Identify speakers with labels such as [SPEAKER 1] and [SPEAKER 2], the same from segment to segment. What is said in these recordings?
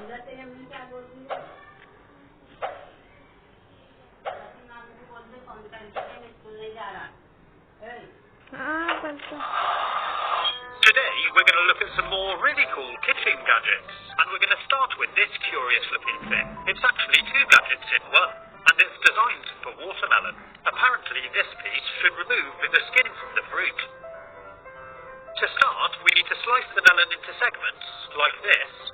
[SPEAKER 1] Today we're going to look at some more really cool kitchen gadgets, and we're going to start with this curious looking thing. It's actually two gadgets in one, and it's designed for watermelon. Apparently this piece should remove the skin from the fruit. To start, we need to slice the melon into segments, like this.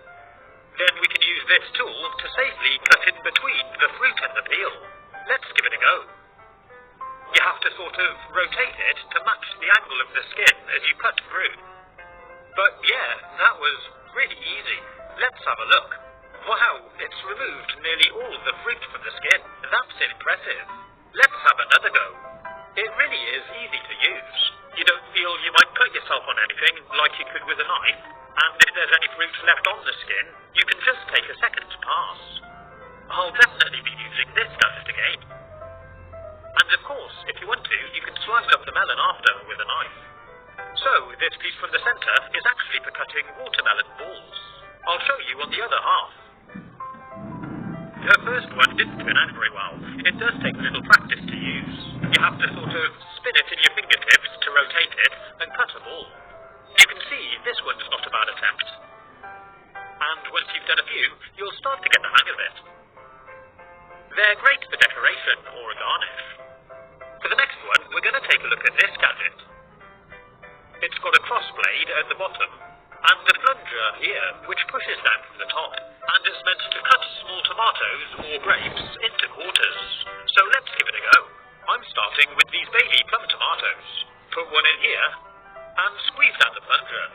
[SPEAKER 1] Then we can use this tool to safely cut in between the fruit and the peel. Let's give it a go. You have to sort of rotate it to match the angle of the skin as you cut through. But yeah, that was really easy. Let's have a look. Wow, it's removed nearly all of the fruit from the skin. That's impressive. Let's have another go. It really is easy to use. You don't feel you might cut yourself on anything like you could with a knife, and if there's any fruit left on the skin, you can just take a second to pass. I'll definitely be using this gadget again. And of course, if you want to, you can slice up the melon after with a knife. So, this piece from the centre is actually for cutting watermelon balls. I'll show you on the other half. The first one didn't turn out very well. It does take a little practice to use. You have to sort of spin it in your fingertips to rotate it and cut a ball. You can see this one's not a bad attempt. And once you've done a few, you'll start to get the hang of it. They're great for decoration or a garnish. For the next one, we're going to take a look at this gadget. It's got a cross blade at the bottom, and a plunger here, which pushes down from the top, and it's meant to cut small tomatoes or grapes into quarters. So let's give it a go. I'm starting with these baby plum tomatoes. Put one in here, and squeeze down the plunger.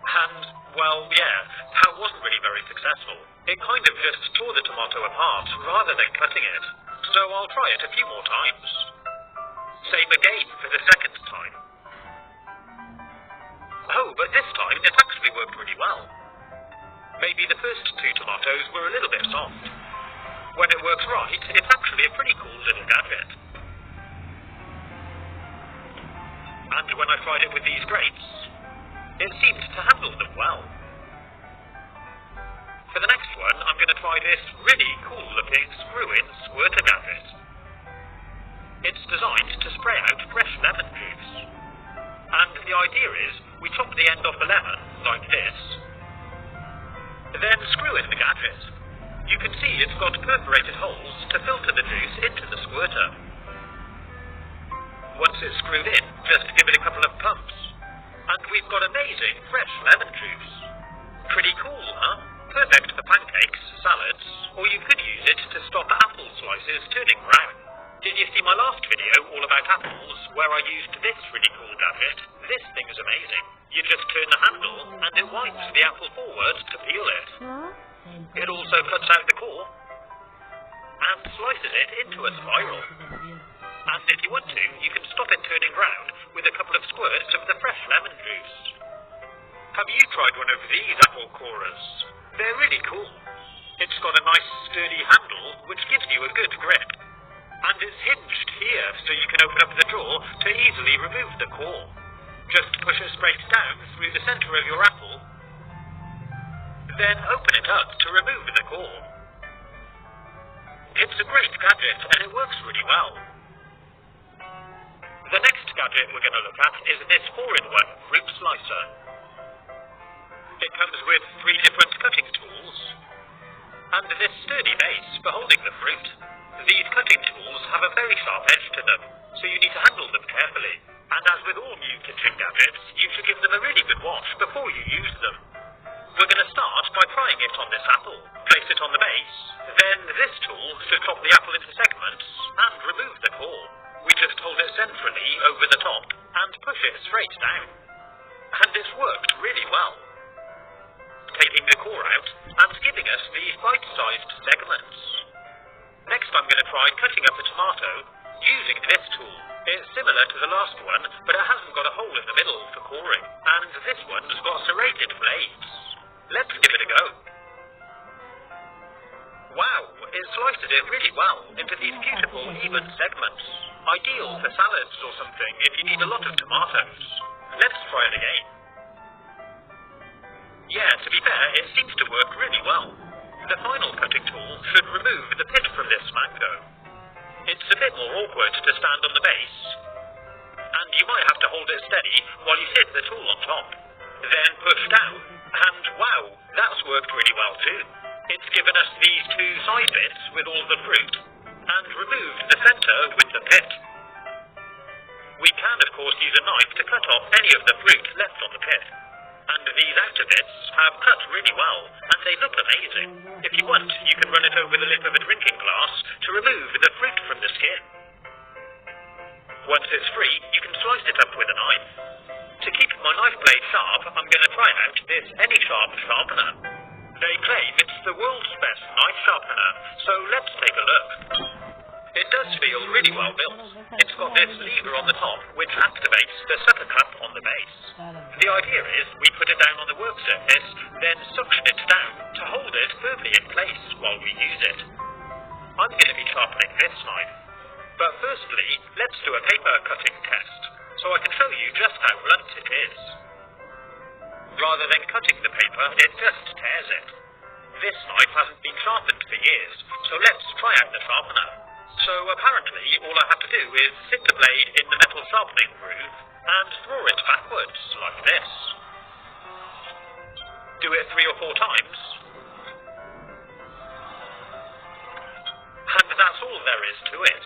[SPEAKER 1] And, well, yeah, that wasn't really very successful. It kind of just tore the tomato apart rather than cutting it. So I'll try it a few more times. Same again for the second time. Oh, but this time it actually worked really well. Maybe the first two tomatoes were a little bit soft. When it works right, it's actually a pretty cool little gadget. And when I tried it with these grapes, it seemed to handle them well. For the next one, I'm going to try this really cool looking screw-in squirter gadget. It's designed to spray out fresh lemon juice. And the idea is, we chop the end off the lemon, like this, then screw in the gadget. You can see it's got perforated holes to filter the juice into the squirter. Once it's screwed in, just give it a couple of pumps. And we've got amazing fresh lemon juice. Pretty cool, huh? Perfect for pancakes, salads, or you could use it to stop apple slices turning brown. Did you see my last video all about apples, where I used this really cool gadget? This thing is amazing. You just turn the handle, and it wipes the apple forward to peel it. It also cuts out the core, and slices it into a spiral. And if you want to, you can stop it turning round with a couple of squirts of the fresh lemon juice. Have you tried one of these apple corers? They're really cool. It's got a nice sturdy handle, which gives you a good grip. And it's hinged here, so you can open up the drawer to easily remove the core. Just push it straight down through the centre of your apple, then open it up to remove the core. It's a great gadget, and it works really well. The next gadget we're going to look at is this 4-in-1 fruit slicer. It comes with 3 different cutting tools, and this sturdy base for holding the fruit. These cutting tools have a very sharp edge to them, so you need to handle them carefully. And as with all new kitchen gadgets, you should give them a really good wash before you use them. We're going to start by prying it on this apple. Place it on the base, then this tool should chop the apple into segments and remove the core. We just hold it centrally over the top and push it straight down. And this worked really well, taking the core out and giving us these bite-sized segments. Next I'm going to try cutting up a tomato using this tool. It's similar to the last one, but it hasn't got a hole in the middle for coring, and this one's got serrated blades. Let's give it a go. Wow, it slices it really well into these beautiful even segments. Ideal for salads or something if you need a lot of tomatoes. Let's try it again. Yeah, to be fair, it seems to work really well. The final cutting tool should remove the pit from this mango. It's a bit more awkward to stand on the base, and you might have to hold it steady while you sit the tool on top. Then push down, and wow, that's worked really well too. It's given us these two side bits with all the fruit, and removed the centre with the pit. We can of course use a knife to cut off any of the fruit left on the pit, and these outer bits have cut really well, and they look amazing. If you want, you can run it over the lip of a drinking glass to remove the fruit from the skin. Once it's free, you can slice it up with a knife. To keep my knife blade sharp, I'm going to try out this AnySharp sharpener. They claim it's the world's best knife sharpener, so let's take a look. It does feel really well built. It's got this lever on the top, which activates the sucker cup on the base. The idea is we put it down on the work surface, then suction it down to hold it firmly in place while we use it. I'm going to be sharpening this knife. But firstly, let's do a paper cutting test, so I can show you just how blunt it is. Rather than cutting the paper, it just tears it. This knife hasn't been sharpened for years, so let's try out the sharpener. So apparently, all I have to do is sit the blade in the metal sharpening groove and draw it backwards, like this. Do it 3 or 4 times. And that's all there is to it.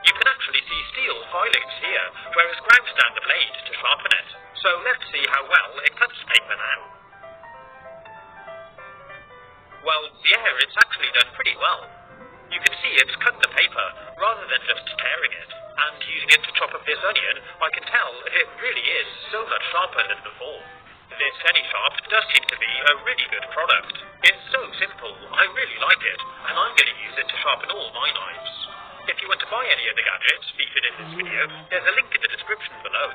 [SPEAKER 1] You can actually see steel filings here, whereas ground down the blade to sharpen it. So let's see how well it cuts paper now. Well, yeah, it's actually done pretty well. You can see it's cut the paper, rather than just tearing it. And using it to chop up this onion, I can tell it really is so much sharper than before. This AnySharp does seem to be a really good product. It's so simple, I really like it, and I'm going to use it to sharpen all my knives. If you want to buy any of the gadgets featured in this video, there's a link in the description below.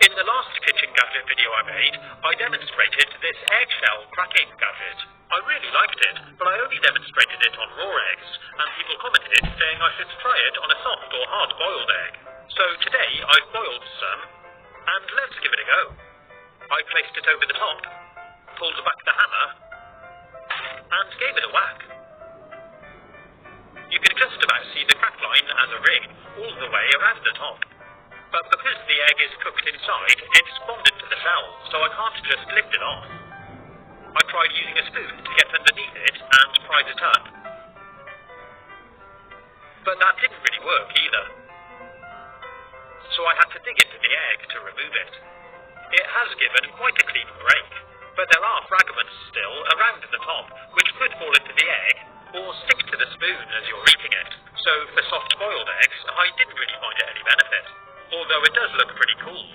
[SPEAKER 1] In the last kitchen gadget video I made, I demonstrated this eggshell cracking gadget. I really liked it, but I only demonstrated it on raw eggs, and people commented saying I should try it on a soft or hard-boiled egg. So today I've boiled some, and let's give it a go. I placed it over the top, pulled back the hammer, and gave it a whack. You can just about see the crack line as a ring all the way around the top. But because the egg is cooked inside, it's bonded to the shell, so I can't just lift it off. I tried using a spoon to get underneath it and prise it up. But that didn't really work either. So I had to dig into the egg to remove it. It has given quite a clean break, but there are fragments still around the top, which could fall into the egg, or stick to the spoon as you're eating it. So for soft-boiled eggs, I didn't really find it any benefit, although it does look pretty cool.